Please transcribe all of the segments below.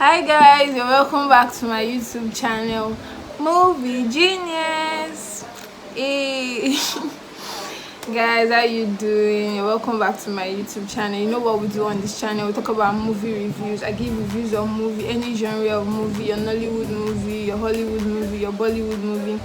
Hi guys, you're welcome back to my YouTube channel, Movie Genius. Hey guys, how you doing? You're welcome back to my YouTube channel. You know what we do on this channel? We talk about movie reviews. I give reviews of movie, any genre of movie, your Nollywood movie, your Hollywood movie, your Bollywood movie,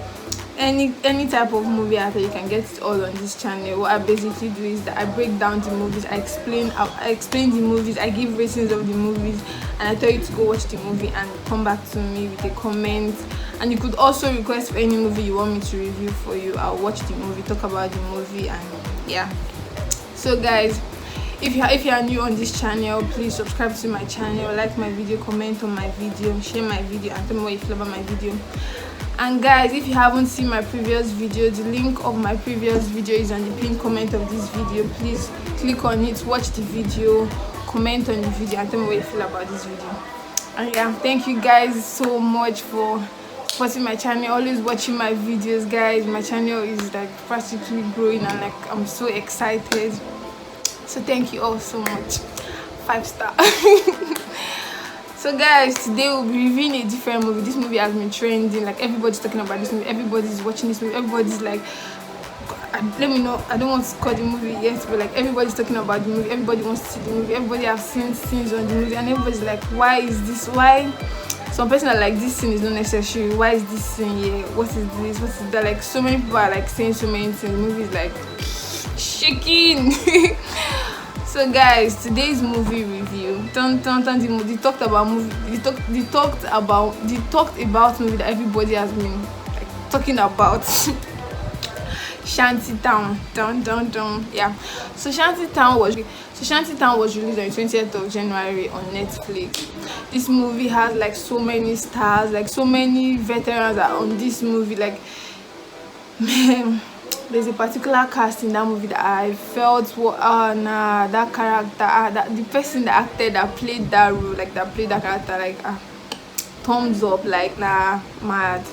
any type of movie out there. You can get it all on this channel. What I basically do is that I break down the movies, I explain the movies, I give ratings of the movies, and I tell you to go watch the movie and come back to me with a comment. And you could also request for any movie you want me to review for you. I'll watch the movie, talk about the movie, and yeah. So guys, if you are new on this channel, please subscribe to my channel, like my video, comment on my video, share my video, and tell me what you feel about my video. And guys, if you haven't seen my previous video, the link of my previous video is on the pinned comment of this video. Please click on it, watch the video, comment on the video, and tell me what you feel about this video. And yeah, thank you guys so much for supporting my channel, always watching my videos. Guys, my channel is like practically growing, and like I'm so excited. So thank you all so much. 5-star. So guys, today we'll be reviewing a different movie. This movie has been trending, like everybody's talking about this movie, everybody's watching this movie, everybody's like, let me know, I don't want to call the movie yet, but like everybody's talking about the movie, everybody wants to see the movie, everybody has seen scenes on the movie, and everybody's like, why is this, why? Some person are like, this scene is not necessary, why is this scene here, what is this, what is that? Like so many people are like saying so many things. The movie is like shaking. So guys, today's movie review. They talked about movie that everybody has been like talking about. Shantytown. Yeah. So Shantytown was released on 20th of January on Netflix. This movie has like so many stars, like so many veterans are on this movie. Like, man, there's a particular cast in that movie that I felt, that character, the person that acted, that played that role, like that played that character, like thumbs up, like mad.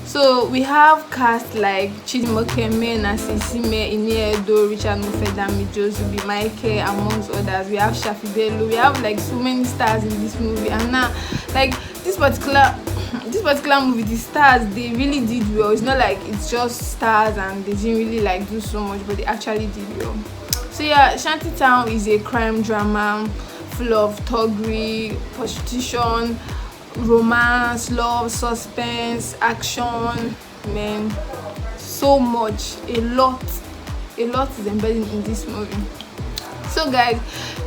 So we have cast like Chidi, Mokeme, Nancyisime, Iniedo, Richard Mofedami, Josubi, Michael, amongst others. We have Shafi Bello. We have like so many stars in this movie, and now like this particular movie, the stars, they really did well. It's not like it's just stars and they didn't really like do so much, but they actually did well. So yeah, Shantytown is a crime drama full of thuggery, prostitution, romance, love, suspense, action, man, so much, a lot is embedded in this movie. So guys,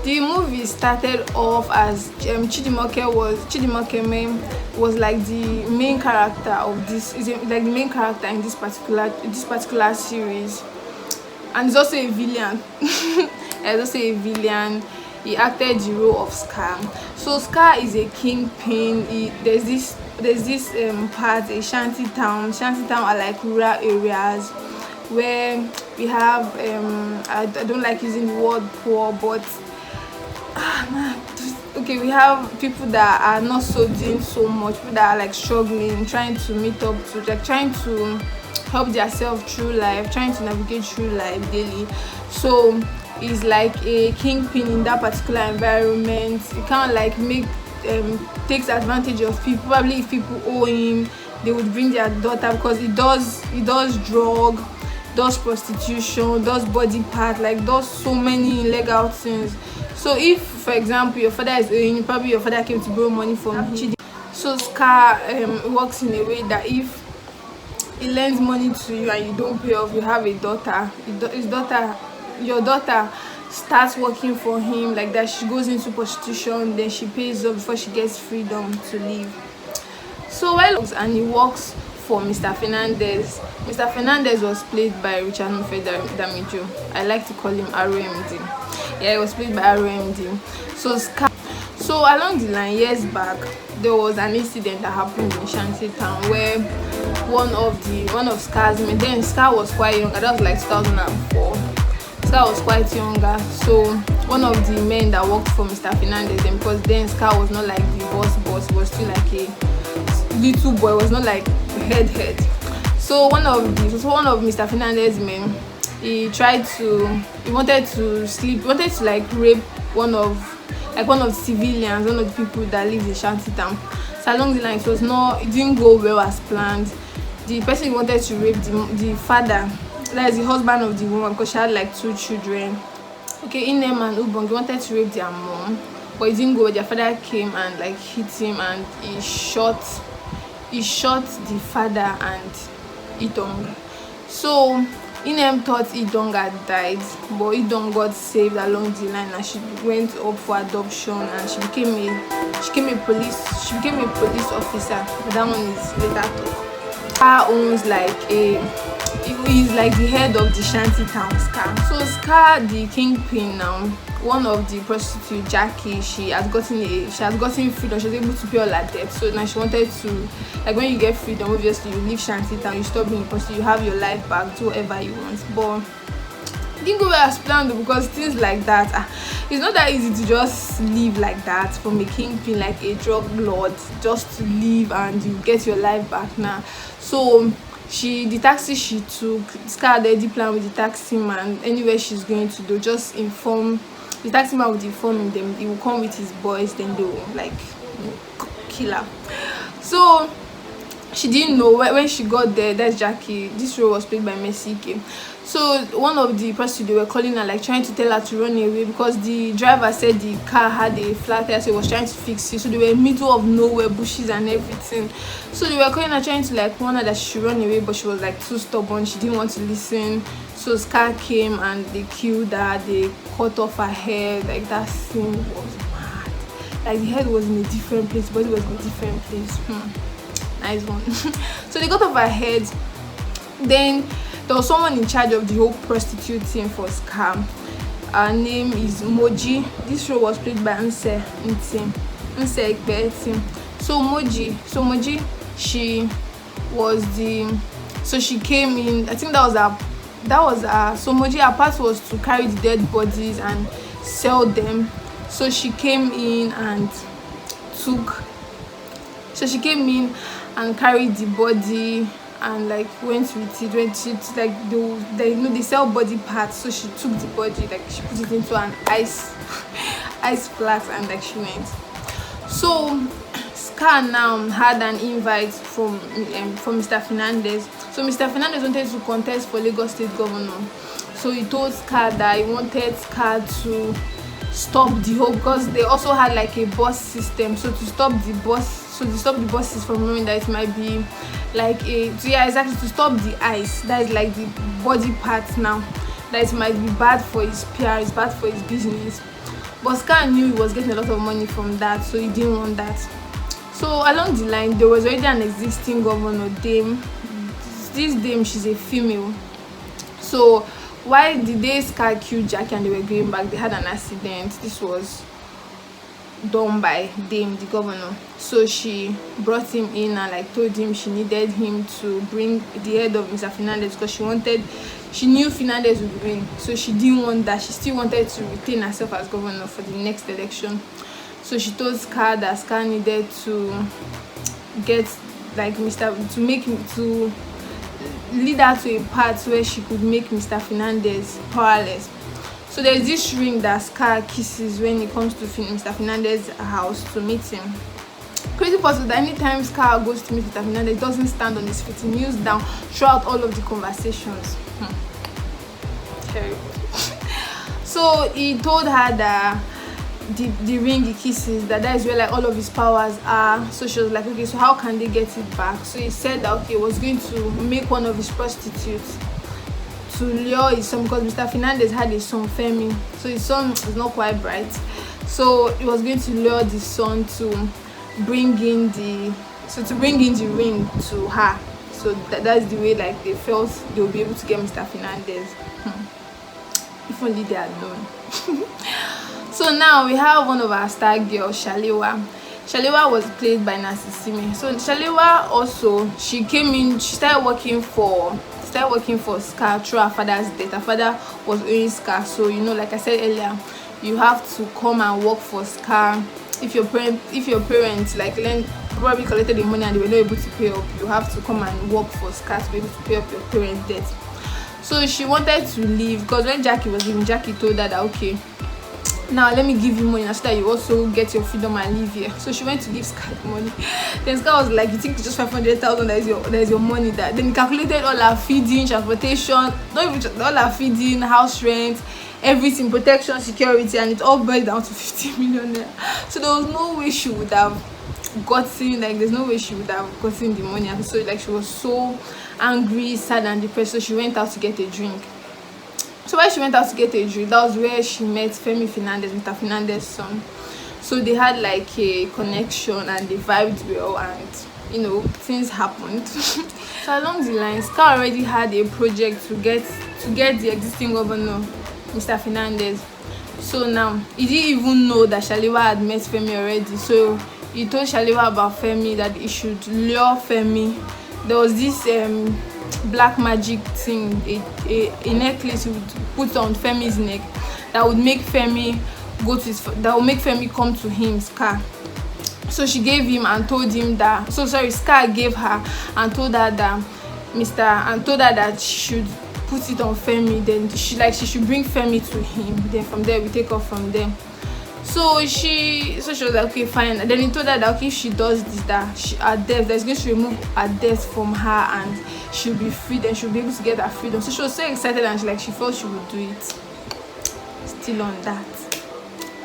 the movie started off as Chidi Mokeme was like the main character of this, like the main character in this particular series, and he's also a villain. He's also a villain. He acted the role of Scar. So Scar is a kingpin. There's this part, a Shantytown. Shantytown are like rural areas where we have I don't like using the word poor, but okay, we have people that are not so doing so much, people that are like struggling, trying to meet up to, like trying to help themselves through life, trying to navigate through life daily. So he's like a kingpin in that particular environment. He kind of like takes advantage of people. Probably if people owe him, they would bring their daughter, because he does drug, does prostitution, does body part, like does so many illegal things. So if, for example, your father is owing, probably your father came to borrow money from Chidi. So Scar works in a way that if he lends money to you and you don't pay off, you have a daughter. Your daughter starts working for him, like that. She goes into prostitution, then she pays up before she gets freedom to leave. So and he works for Mr. Fernandez. Mr. Fernandez was played by Richard Mofedami. I like to call him ROMD. Yeah, he was played by ROMD. So along the line, years back, there was an incident that happened in Shantytown where one of Scar's men, then Scar was quite young, that was like 2004. Scar was quite younger, so one of the men that worked for Mr. Fernandez, and because then Scar was not like the boss, was still like a little boy, was not like head. So one of Mr. Fernandez's men, he wanted to like rape one of like one of the civilians, one of the people that live in Shantytown. So along the line, it didn't go well as planned. The person wanted to rape the father, that is the husband of the woman, because she had like 2 children. Okay, Inem and Ubong wanted to rape their mom, but it didn't go. Their father came and like hit him, and he shot the father and Idong. So Inem thought Idong had died, but Idong got saved along the line, and she went up for adoption, and she became a police officer. But that one is later talk. Scar owns he's like the head of the Shantytown. So Scar, the kingpin now, one of the prostitutes, Jackie, she has gotten freedom. She was able to pay all her debt. So now she wanted to, like, when you get freedom, obviously you leave Shantytown, you stop being a prostitute, you have your life back, do whatever you want. But it didn't go well as planned though, because things like that, it's not that easy to just live like that from a kingpin, like a drug lord, just to leave and you get your life back now. So the taxi she took, Scar already planned with the taxi man. Anywhere she's going to do, just inform the taxi man, would inform them. He will come with his boys, then they will like kill her. So she didn't know when she got there. That's Jackie. This role was played by Mesike. So one of the prostitutes, they were calling her, like trying to tell her to run away, because the driver said the car had a flat tire, so he was trying to fix it. So they were in the middle of nowhere, bushes and everything. So they were calling her, trying to like warn her that she should run away, but she was like too stubborn. She didn't want to listen. So Scar came and they killed her. They cut off her head. Like, that scene was mad. Like, the head was in a different place, body was in a different place. Nice one. So they cut off her head. Then there was someone in charge of the whole prostitute team for Scar. Her name is Moji. This show was played by Nse Ikpe. So Moji, she came in. I think that was her. So Moji, her part was to carry the dead bodies and sell them. So she came in and carried the body and like went with it. They sell body parts. So she took the body, like she put it into an ice flask, and like she went. So Scar now had an invite from Mr. Fernandez. So Mr. Fernandez wanted to contest for Lagos State Governor. So he told Scar that he wanted Scar to stop the whole, because they also had like a bus system. So to stop the buses from knowing that it might be like to stop the ice, that is like the body parts now, that it might be bad for his PR, it's bad for his business. But Scar knew he was getting a lot of money from that, so he didn't want that. So along the line, there was already an existing governor, Dame. This Dame, she's a female. So why the day Scar killed Jackie and they were going back, they had an accident. This was done by Dame, the governor. So she brought him in and like told him she needed him to bring the head of Mr. Fernandez, because she knew Fernandez would win. So she didn't want that. She still wanted to retain herself as governor for the next election. So she told Scar that Scar needed to get like to lead her to a path where she could make Mr. Fernandez powerless. So there's this ring that Scar kisses when he comes to Mr. Fernandez's house to meet him. Crazy part is that anytime Scar goes to meet Mr. Fernandez, he doesn't stand on his feet, he kneels down throughout all of the conversations. Terrible. So he told her that the ring he kisses, that is where like all of his powers are. So she was like, okay, so how can they get it back? So he said that okay, he was going to make one of his prostitutes to lure his son, because Mr. Fernandez had a son, Femi. So his son is not quite bright. So he was going to lure the son to bring in the ring to her. So that's the way like they felt they'll be able to get Mr. Fernandez. If only they had known. So now we have one of our star girls, Shalewa. Shalewa was played by Nancyisime. So Shalewa also, she came in, she started working for Scar through her father's death. Her father was owing Scar, so you know, like I said earlier, you have to come and work for Scar. If your parents like probably collected the money and they were not able to pay up, you have to come and work for Scar to be able to pay up your parents' debt. So she wanted to leave, because when Jackie was leaving, Jackie told her that okay, now let me give you money so that you also get your freedom and live here. So she went to give Scar the money. Then Scar was like, you think it's just 500,000 that is your money? That then he calculated all her feeding, transportation, not even all her feeding, house rent, everything, protection, security, and it all boiled down to 50 million naira. So there was no way she would have gotten, like there's no way she would have gotten the money. And so like she was so angry, sad, and depressed. So she went out to get a drink. So when she went out to get a drink, that was where she met Femi Fernandez, Mr. Fernandez's son. So they had like a connection and they vibed well, and you know, things happened. So along the line, Scar already had a project to get the existing governor, Mr. Fernandez. So now he didn't even know that Shaliwa had met Femi already. So he told Shaliwa about Femi, that he should lure Femi. There was this black magic thing, a necklace he would put on Femi's neck that would make Femi come to him, Scar. So she gave him and told him that, Scar gave her and told her that she should put it on Femi. Then she should bring Femi to him. Then from there we take off from there. So she was like, okay, fine. And then he told her that okay, if she does this, her death, that's going to remove her death from her and she'll be free. Then she'll be able to get her freedom. So she was so excited and she felt she would do it. Still on that.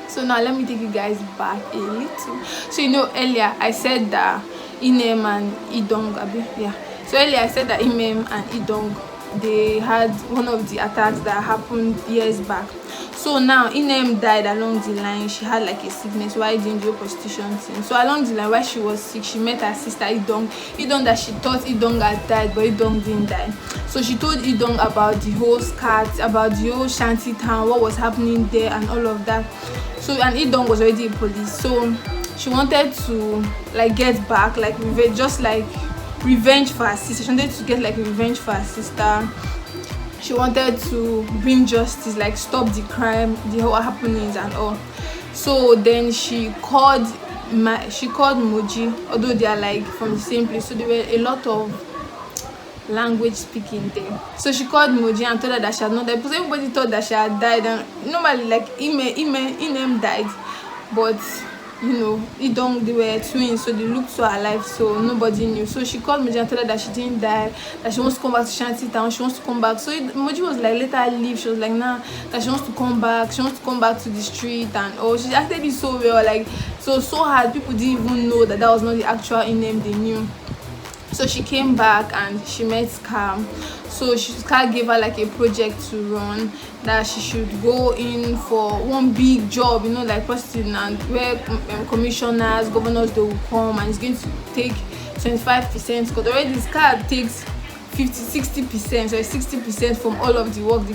So now let me take you guys back a little. So you know, earlier I said that Inem and Idong, yeah. So earlier I said that Inem and Idong, they had one of the attacks that happened years back. So now Inem died along the line. She had like a sickness while doing the prostitution thing. So along the line, while she was sick, she met her sister Idong that she thought Idong had died, but Idong didn't die. So she told Idong about the whole scat, about the whole Shanty Town, what was happening there and all of that. So and Idong was already a police. So she wanted to like get back, like revenge for her sister. She wanted to get like revenge for her sister. She wanted to bring justice, like stop the crime, the whole happenings and all. So then she called Moji, although they are like from the same place, so there were a lot of language speaking there. So she called Moji and told her that she had not died, because everybody thought that she had died, and normally like Inem died, but you know, they were twins, so they looked so alive, so nobody knew. So she called Moji and told her that she didn't die, that she wants to come back to Shantytown, she wants to come back. So Moji was like, let her leave. She was like, nah, that she wants to come back, to the street and oh, she acted it so well, like so hard. People didn't even know that was not the actual Inem they knew. So she came back and she met Scar. So Scar gave her like a project to run, that she should go in for one big job, you know, like prostituting, and where commissioners, governors, they will come, and it's going to take 25%, because already Scar takes 60%, so 60% from all of the work the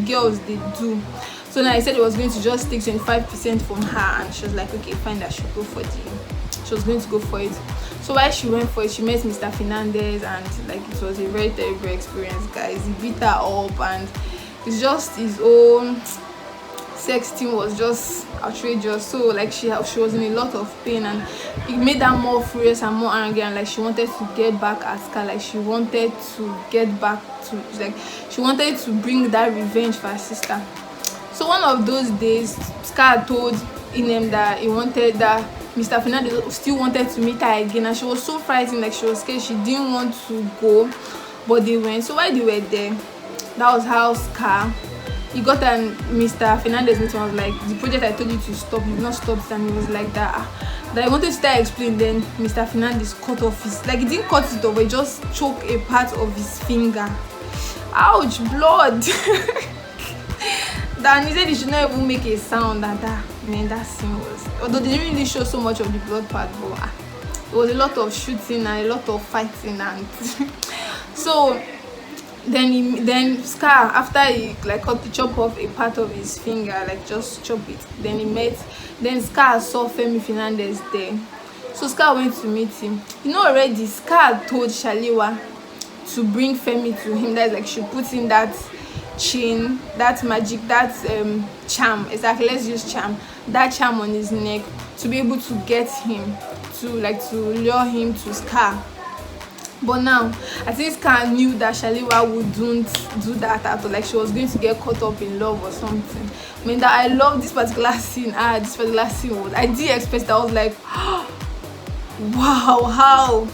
girls they do. So now I said it was going to just take 25% from her, and she was like, okay, fine, that should go for she was going to go for it. So while she went for it, she met Mr. Fernandez, and like it was a very terrible experience, guys. He beat her up, and it's just his own sexting was just outrageous. So like she was in a lot of pain, and it made her more furious and more angry, and like she wanted to get back at Scar, like she wanted to get back to, like she wanted to bring that revenge for her sister. So one of those days, Scar told Inem that he wanted that Mr. Fernandez still wanted to meet her again, and she was so frightened, like she was scared, she didn't want to go, but they went. So while they were there, that was how Scar, he got an Mr. Fernandez meeting, was like, the project I told you to stop, you've not stopped. And he was like that I wanted to start explaining. Then Mr. Fernandez cut off his, like he didn't cut it off, he just choked a part of his finger. Ouch, blood. Then he said he should not even make a sound. That scene was, although they didn't really show so much of the blood part, but it was a lot of shooting and a lot of fighting, and so then Scar, after he like chop off a part of his finger, like just chop it, then Scar saw Femi Fernandez there. So Scar went to meet him. You know, already Scar told Shaliwa to bring Femi to him. That's like she put in that chain, that magic, that charm, exactly, let's use charm, that charm on his neck, to be able to get him to lure him to Scar. But now I think Scar knew that Shaliwa wouldn't do that at all, like she was going to get caught up in love or something. I mean, that I love this particular scene. This particular scene was, I didn't expect that. I was like, wow, how.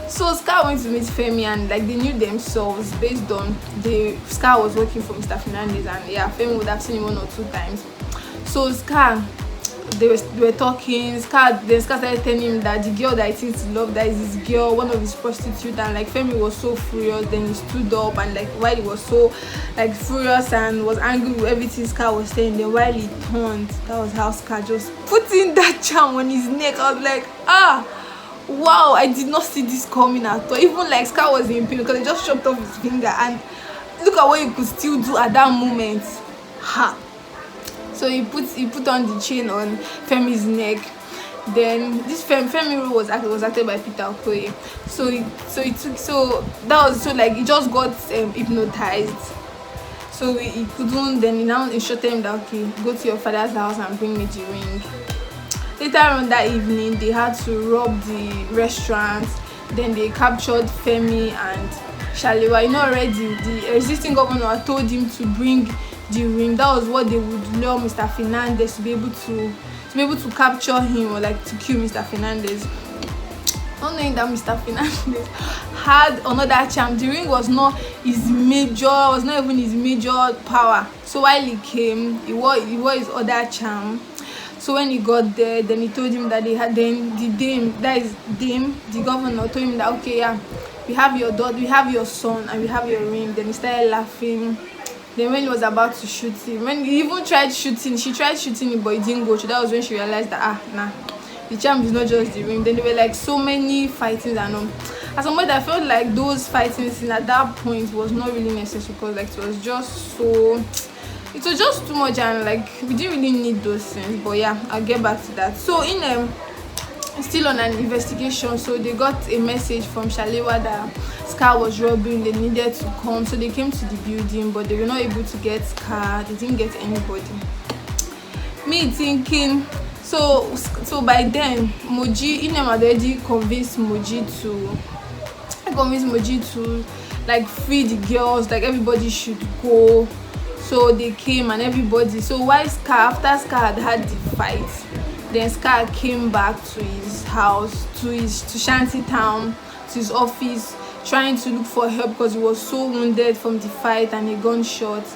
So Scar went to meet Femi, and like they knew themselves based on the Scar was working for Mr. Fernandez, and yeah, Femi would have seen him 1 or 2 times. So Scar, they were talking. Scar started telling him that the girl that he thinks he loved, that is this girl, one of his prostitutes, and like Femi was so furious. Then he stood up, and like while he was so like furious and was angry with everything Scar was saying, then while he turned, that was how Scar just put in that charm on his neck. I was like, wow, I did not see this coming at all. Even like Scar was in pain because he just chopped off his finger, and look at what you could still do at that moment. So he put on the chain on Femi's neck. Then this Femi role was acted by Peter Okoye. So that was so like he just got hypnotized. So he couldn't. Then he now instructed him that, okay, go to your father's house and bring me the ring. Later on that evening, they had to rob the restaurant. Then they captured Femi and Shaliwa. You know already, the existing governor had told him to bring the ring. That was what they would lure Mr. Fernandez to be able to capture him, or like to kill Mr. Fernandez. Not knowing that Mr. Fernandez had another charm. The ring was not even his major power. So while he came, he wore his other charm. So when he got there, then he told him that they had, then the governor told him that, okay, yeah, we have your daughter, we have your son, and we have your ring. Then he started laughing. Then when he was about to shoot him, when he even tried shooting, she tried shooting him, but it didn't go. So that was when she realized that the charm is not just the ring. Then there were like so many fightings, and at some point I felt like those fighting scenes at that point was not really necessary, because like it was just too much, and like we didn't really need those things. But yeah, I'll get back to that. So still on an investigation, so they got a message from Shaliwa that Scar was robbing. They needed to come, so they came to the building, but they were not able to get Scar. They didn't get anybody. Me thinking, so by then Inem had already convinced Moji to like free the girls, like everybody should go. So they came and everybody. So while after Scar had the fight, then Scar came back to his house, to Shanty Town, to his office, trying to look for help because he was so wounded from the fight and a gunshot.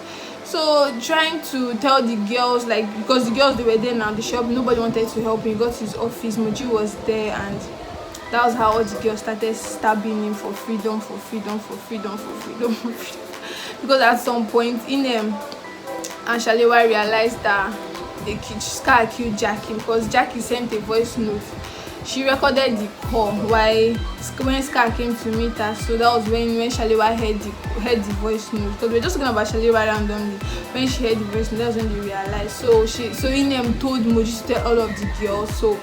So trying to tell the girls, like, because the girls, they were there now, the shop, nobody wanted to help him. He got to his office, Moji was there, and that was how all the girls started stabbing him for freedom. Because at some point, Inem and Shaliwa realized that Scar killed Jackie, because Jackie sent a voice note. She recorded the call when Scar came to meet her. So that was when Shaliwa heard the voice note, because we were just talking about Shaliwa randomly. When she heard the voice note, that was when they realized. So Inem told Moji to tell all of the girls. So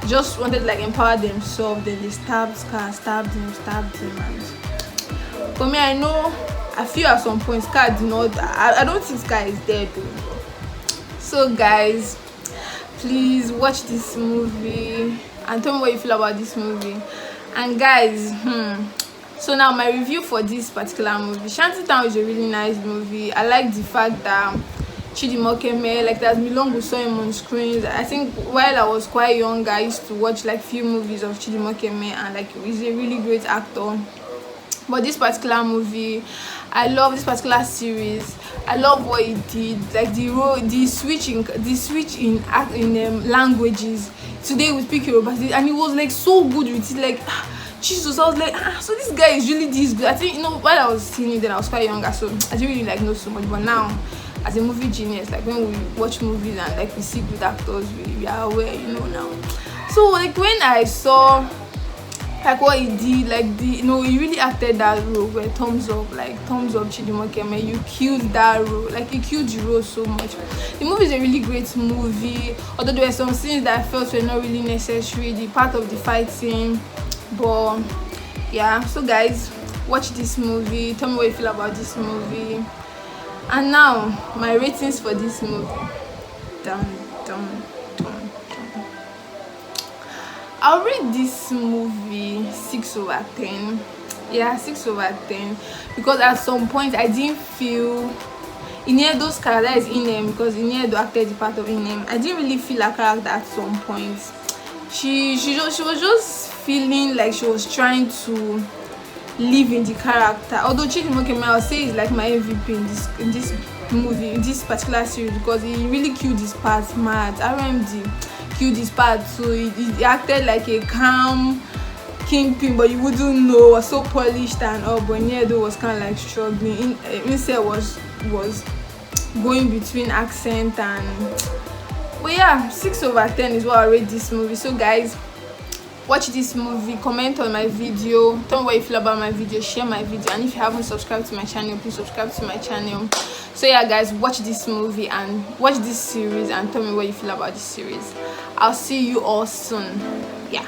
just wanted to like empower themselves. Then they stabbed Scar, stabbed him, and for me, I feel at some point Scar did not. I don't think Scar is dead though. So guys, please watch this movie and tell me what you feel about this movie. And guys, so now my review for this particular movie. Shantytown is a really nice movie. I like the fact that Chidi Mokeme, like that's me long we saw him on screens. I think while I was quite young, I used to watch like few movies of Chidi Mokeme, and like he's a really great actor. But this particular movie, I love this particular series. I love what he did, like the switch in languages. Today we speak Yoruba, and he was like so good with it. Like Jesus, I was like, so this guy is really this good. I think while I was seeing it, then I was quite younger, so I didn't really like know so much. But now, as a movie genius, like when we watch movies and like we see good actors, we are aware, now. So like when I saw like what he did, like he really acted that role where thumbs up Chidi Mokeme, you killed that role, like you killed the role so much. The movie is a really great movie, although there were some scenes that I felt were not really necessary, the part of the fighting. But yeah, so guys, watch this movie, tell me what you feel about this movie. And now my ratings for this movie. I'll rate this movie 6/10. Yeah, 6/10, because at some point I didn't feel Iniedo's character is Inem, because Iniedo acted the part of Inem. I didn't really feel her character at some point. She was just feeling like she was trying to live in the character. Although Chidi Mokeme, I'll say, is like my MVP in this movie, in this particular series, because he really killed his part. Mad RMD killed his part, so he acted like a calm kingpin, but you wouldn't know, was so polished and all. But Iniedo was kind of like struggling. Instead was going between accent and. But yeah, 6/10 is what I rate this movie. So guys, watch this movie, comment on my video, tell me what you feel about my video, share my video, and if you haven't subscribed to my channel, please subscribe to my channel. So yeah guys, watch this movie and watch this series and tell me what you feel about this series. I'll see you all soon. Yeah.